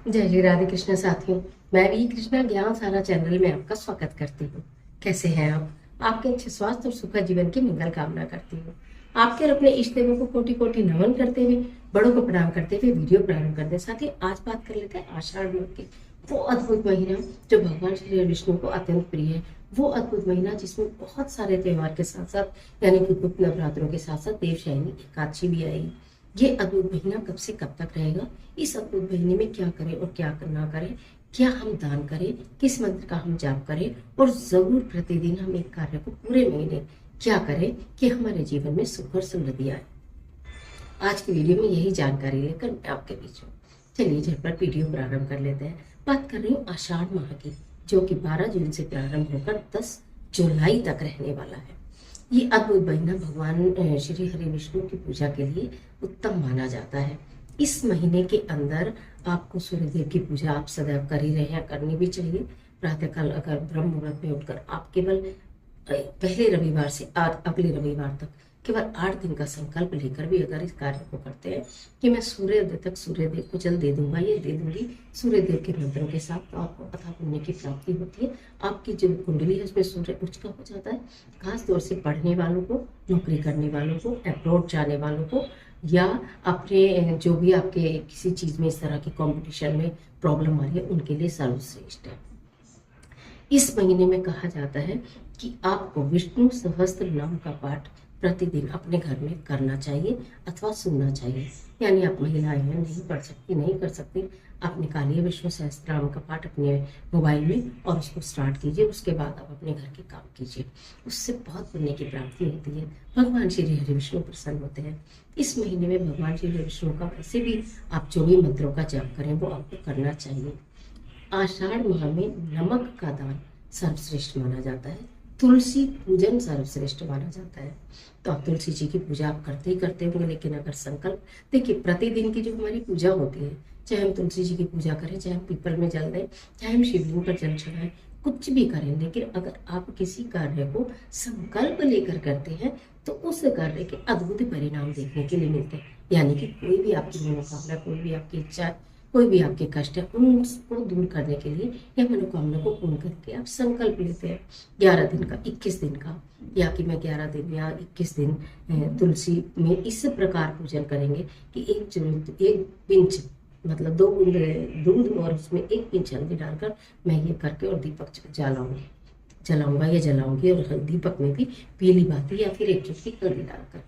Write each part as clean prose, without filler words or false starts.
जय श्री राधे कृष्ण साथियों। मैं भी कृष्णा ज्ञान सारा चैनल में आपका स्वागत करती हूँ। कैसे हैं आप? आपके अच्छे स्वास्थ्य और सुखद जीवन की मंगल कामना करती हूँ। आपके और अपने इष्ट देवों को कोटि कोटि नमन करते हुए, बड़ों को प्रणाम करते हुए वीडियो प्रारंभ करते हैं। साथ ही आज बात कर लेते हैं आषाढ़ मास की, वो अद्भुत महीना जो भगवान श्री विष्णु को अत्यंत प्रिय है। वो अद्भुत महीना जिसमें बहुत सारे त्योहार के साथ साथ यानी कि गुप्त नवरात्रों के साथ साथ देवशयनी एकादशी भी आई। ये अद्भुत महीना कब से कब तक रहेगा? इस अद्भुत महीने में क्या करें और क्या करना करें, क्या हम दान करें, किस मंत्र का हम जाप करें, और जरूर प्रतिदिन हम एक कार्य को पूरे महीने क्या करें कि हमारे जीवन में सुख और समृद्धि आए। आज की वीडियो में यही जानकारी लेकर मैं आपके बीच हूँ। चलिए झटपट वीडियो प्रारंभ कर लेते हैं। बात कर रही हूँ आषाढ़ माह की, जो कि 12 जून से प्रारंभ होकर 10 जुलाई तक रहने वाला है। ये अद्भुत महीना भगवान श्री हरि विष्णु की पूजा के लिए उत्तम माना जाता है। इस महीने के अंदर आपको सूर्यदेव की पूजा आप सदैव कर ही रहे हैं, करनी भी चाहिए। प्रातःकाल अगर ब्रह्म मुहूर्त में उठकर आप केवल पहले रविवार से अगले रविवार तक केवल 8 दिन का संकल्प लेकर भी अगर इस कार्य को करते हैं कि मैं सूर्योदय तक सूर्यदेव को जल दे दूंगा, ये दे दूंगी सूर्यदेव के मंत्रों के साथ, तो आपको अथाह पुण्य की प्राप्ति होती है। आपकी जो कुंडली है उसमें सूर्य उच्च का हो जाता है। खास तौर से पढ़ने वालों को, नौकरी करने वालों को, अब्रॉड जाने वालों को, या अपने जो भी आपके किसी चीज में इस तरह की कंपटीशन में प्रॉब्लम आ रही है, उनके लिए सर्वश्रेष्ठ है। इस महीने में कहा जाता है कि आपको विष्णु सहस्त्र नाम का पाठ प्रतिदिन अपने घर में करना चाहिए अथवा सुनना चाहिए। यानी आप महिलाएं हैं, नहीं पढ़ सकती, नहीं कर सकती, आप निकालिए विष्णु सहस्त्र नाम का पाठ अपने मोबाइल में और उसको स्टार्ट कीजिए। उसके बाद आप अपने घर के काम कीजिए, उससे बहुत पुण्य की प्राप्ति होती है। भगवान श्री हरि विष्णु प्रसन्न होते हैं। इस महीने में भगवान श्री हरि विष्णु का वैसे भी आप जो भी मंत्रों का जाप करें वो आपको करना चाहिए। आषाढ़ माह में नमक का दान सर्वश्रेष्ठ माना जाता है। तुलसी पूजन सर्वश्रेष्ठ माना जाता है। तो आप तुलसी जी की पूजा आप करते ही करते होंगे, लेकिन अगर संकल्प देखिए, प्रतिदिन की जो हमारी पूजा होती है, चाहे हम तुलसी जी की पूजा करें, चाहे हम पीपल में जल दें, चाहे हम शिवलिंग पर जल चढ़ाएं, कुछ भी करें, लेकिन अगर आप किसी कार्य को संकल्प लेकर करते हैं तो उस कार्य के अद्भुत परिणाम देखने के लिए मिलते हैं। यानी कि कोई भी आपकी मनोकामना, कोई भी आपकी इच्छा, कोई भी आपके कष्ट है, उनको दूर करने के लिए या मनोकामना को पूर्ण करके आप संकल्प लेते हैं 11 दिन का, 21 दिन का, या कि मैं 11 दिन या 21 दिन तुलसी में इस प्रकार पूजन करेंगे कि एक पिंच मतलब 2 बूंद दूध और उसमें 1 पिंच हल्दी डालकर मैं ये करके और दीपक जलाऊंगा या जलाऊंगी, और दीपक में भी पीली बाती या फिर 1 चुटकी हल्दी डालकर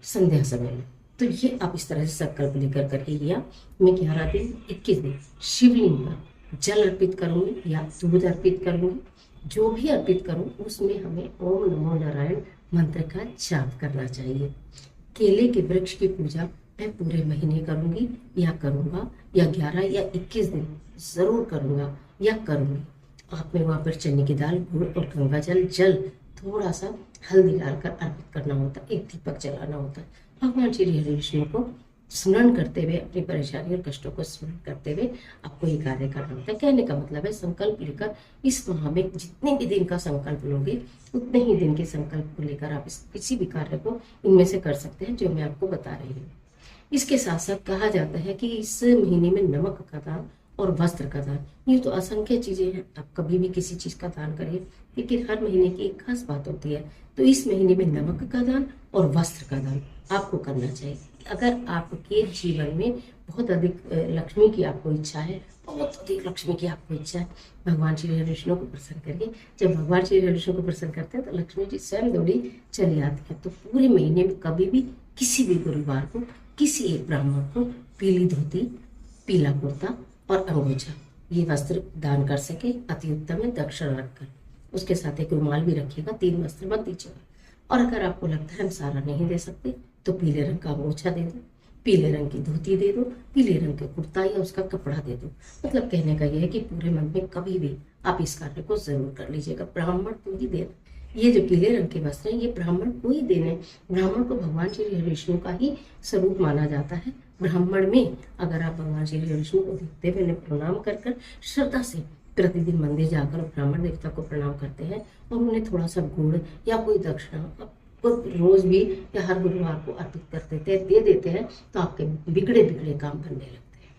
संध्या समय में। तो ये आप इस तरह से संकल्प लेकर करके किया, मैं 11 दिन 21 दिन शिवलिंग पर जल अर्पित करूंगी या दूध अर्पित करूंगी। जो भी अर्पित करूं उसमें हमें ओम नमो नारायण मंत्र का जाप करना चाहिए। केले के वृक्ष की पूजा मैं पूरे महीने करूंगी या करूंगा, या 11 या 21 दिन जरूर करूंगा या करूंगी। आपने वहां पर चने की दाल, गुड़ और गंगा जल थोड़ा सा हल्दी डालकर अर्पित करना होता है, एक दीपक जलाना होता है। भगवान श्री हरि विष्णु को स्मरण करते हुए, अपनी परेशानी और कष्टों को स्मरण करते हुए आपको ये कार्य करना होता है। कहने का मतलब है, संकल्प लेकर इस माह में जितने भी दिन का संकल्प लोगे उतने ही दिन के संकल्प को लेकर आप किसी भी कार्य को इनमें से कर सकते हैं जो मैं आपको बता रही हूँ। इसके साथ साथ कहा जाता है कि इस महीने में नमक का दान और वस्त्र का दान, ये तो असंख्य चीजें हैं, आप कभी भी किसी चीज का दान करिए, लेकिन हर महीने की एक खास बात होती है। तो इस महीने में नमक का दान और वस्त्र का दान आपको करना चाहिए। अगर आपके जीवन में बहुत अधिक लक्ष्मी की आपको इच्छा है, बहुत अधिक लक्ष्मी की आपको इच्छा है, भगवान श्री हरि विष्णु को प्रसन्न करिए। जब भगवान श्री हरि विष्णु को प्रसन्न करते हैं तो लक्ष्मी जी स्वयं दौड़ी चली आती है। तो पूरे महीने में कभी भी किसी भी गुरुवार को किसी एक ब्राह्मण को पीली धोती, पीला कुर्ता और अंगोछा ये वस्त्र दान कर सके, अति उत्तम है। दक्षिण रखकर उसके साथ एक रुमाल भी रखिएगा, 3 वस्त्र मत दीजिएगा। और अगर आपको लगता है हम सारा नहीं दे सकते तो पीले रंग का अंगोछा दे दो, पीले रंग की धोती दे दो, पीले रंग का कुर्ता या उसका कपड़ा दे दो। मतलब कहने का यह है कि पूरे मन में कभी भी आप इस कार्य को जरूर कर लीजिएगा। ब्राह्मण को ही देना, ये जो पीले रंग के वस्त्र हैं ये ब्राह्मण को ही देने। ब्राह्मण को भगवान श्री हरि विष्णु का ही स्वरूप माना जाता है। ब्राह्मण में अगर आप भगवान श्री हरि विष्णु को देखते हुए प्रणाम कर श्रद्धा से प्रतिदिन मंदिर जाकर ब्राह्मण देवता को प्रणाम करते हैं और उन्हें थोड़ा सा गुड़ या कोई दक्षिणा रोज भी या हर गुरुवार को अर्पित कर देते हैं, दे देते हैं, तो आपके बिगड़े बिगड़े काम बनने लगते हैं।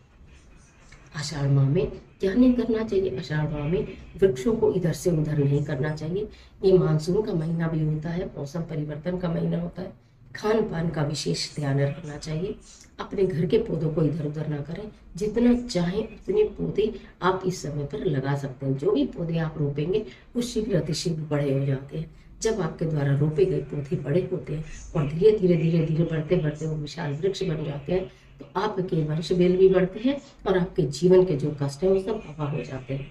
आषाढ़ माह में क्या नहीं करना चाहिए? आषाढ़ माह में वृक्षों को इधर से उधर नहीं करना चाहिए। ये मानसून का महीना भी होता है, मौसम परिवर्तन का महीना होता है। खान पान का विशेष ध्यान रखना चाहिए। अपने घर के पौधों को इधर उधर ना करें। जितना चाहें उतने पौधे आप इस समय पर लगा सकते हैं। जो भी पौधे आप रोपेंगे वो शीघ्र अतिशीघ्र बड़े हो जाते हैं। जब आपके द्वारा रोपे गए पौधे बड़े होते हैं और धीरे धीरे धीरे धीरे बढ़ते बढ़ते वो विशाल वृक्ष बन जाते हैं, तो आपके वंश बेल भी बढ़ते हैं और आपके जीवन के जो कष्ट है वो सब हवा हो जाते हैं।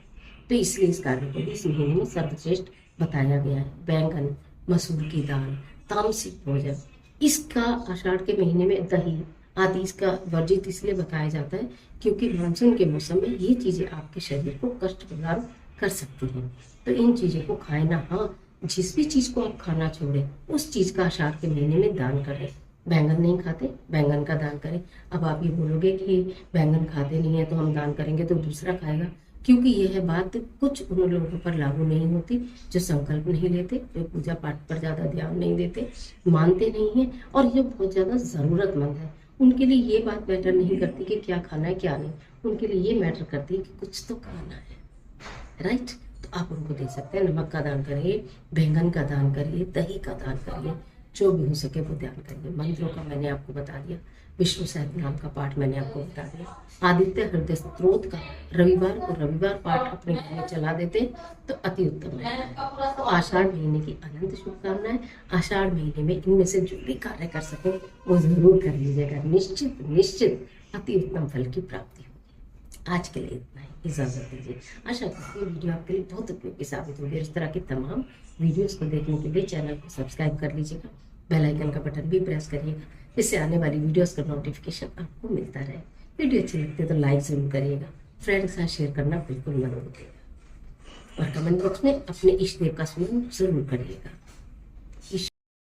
तो इसलिए इस कार्य को भी इस महीने में सर्वश्रेष्ठ बताया गया है। बैंगन, मसूर की दाल, तामसिक भोजन, इसका आषाढ़ के महीने में दही आदि इसका वर्जित इसलिए बताया जाता है क्योंकि मानसून के मौसम में ये चीजें आपके शरीर को कष्ट प्रदान कर सकती हैं। तो इन चीजों को खाए ना। हाँ, जिस भी चीज को आप खाना छोड़ें उस चीज का आषाढ़ के महीने में दान करें। बैंगन नहीं खाते, बैंगन का दान करें। अब आप ये बोलोगे कि बैंगन खाते नहीं है तो हम दान करेंगे तो दूसरा खाएगा, क्योंकि यह बात कुछ उन लोगों पर लागू नहीं होती जो संकल्प नहीं लेते, जो पूजा पाठ पर ज्यादा ध्यान नहीं देते, मानते नहीं है और जो बहुत ज्यादा जरूरतमंद है। उनके लिए ये बात मैटर नहीं करती कि क्या खाना है क्या नहीं, उनके लिए ये मैटर करती है कि कुछ तो खाना है, राइट। तो आप उनको दे सकते हैं। नमक का दान करिए, बैंगन का दान करिए, दही का दान करिए, जो भी हो सके वो दान करिए। मंत्रों का मैंने आपको बता दिया, विष्णु सहस्त्रनाम का पाठ मैंने आपको बता दिया, आदित्य हृदय स्तोत्र का रविवार पाठ अपने घर में चला देते तो अति उत्तम है। तो आषाढ़ महीने की अनंत शुभकामनाएं। आषाढ़ महीने में इनमें से जो भी कार्य कर सको वो जरूर कर लीजिएगा। निश्चित निश्चित अति उत्तम फल की प्राप्ति होगी। आज के लिए इतना ही, इजाजत दीजिए। आशा करती हूँ वीडियो आपके लिए बहुत उपयोगी साबित होगी। इस तरह की तमाम वीडियोस को देखने के लिए चैनल को सब्सक्राइब कर लीजिएगा, बेल आइकन का बटन भी प्रेस करिएगा, इससे आने वाली वीडियोस का नोटिफिकेशन आपको मिलता रहे। वीडियो अच्छी लगती है तो लाइक जरूर करिएगा, फ्रेंड्स के साथ शेयर करना बिल्कुल मत भूलिएगा और कमेंट बॉक्स में अपने इष्ट देव का स्मरण जरूर करिएगा।